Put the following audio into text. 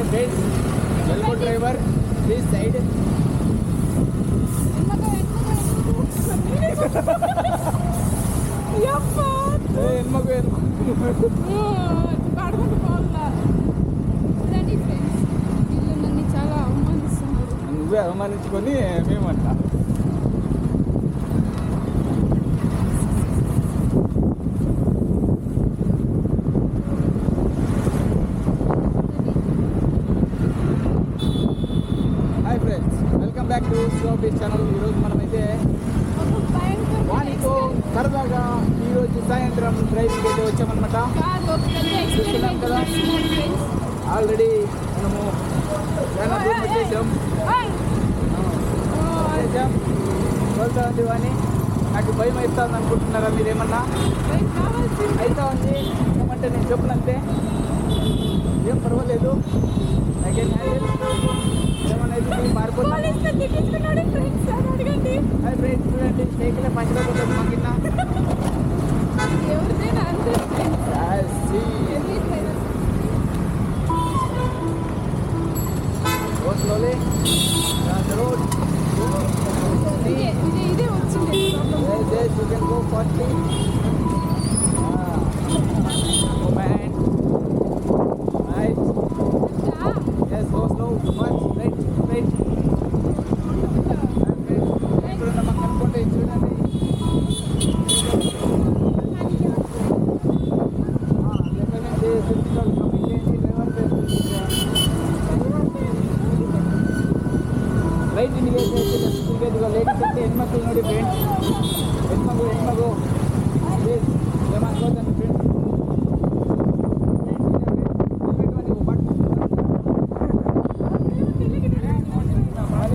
Hi friends, welcome driver, this side. చాలా అవమానిస్తున్నారు. నువ్వే అవమానించుకొని మేమంట. Hi friends, welcome back to స్లోబీ ఛానల్. ఈరోజు మనమైతే వాణితో సరదాగా ఈరోజు సాయంత్రం డ్రైవ్కి అయితే వచ్చామన్నమాట. చూస్తున్నాం కదా, ఆల్రెడీ మనము వచ్చేసాం. వెళ్తా ఉంది వాణి. నాకు భయం అవుతుంది అనుకుంటున్నారా మీరేమన్నా? అవుతా ఉంది ఏమంటే నేను చెప్పనంతే, ఏం పర్వాలేదు, నాకేం ఏమనేది మారిపోతుంది. ఫ్రెండ్స్ చూడండి, సైకిల్ పంచలేకపోతుంది మా కింద. Go slowly down the road. ఇదే వచ్చింది. Yes, you can go 40. Moment. Right. Yes, go slow. Much. Right. ఇప్పుడు నమ్మకం అనుకోండి, చూడండి. ರೈಟ್ ಇಂಡಿಕೇಟ್ ಲೇಡೀಸ್ ಅಂತ ಹೆಣ್ಮಕ್ಳು ನೋಡಿ ಫ್ರೆಂಡ್ಸ್.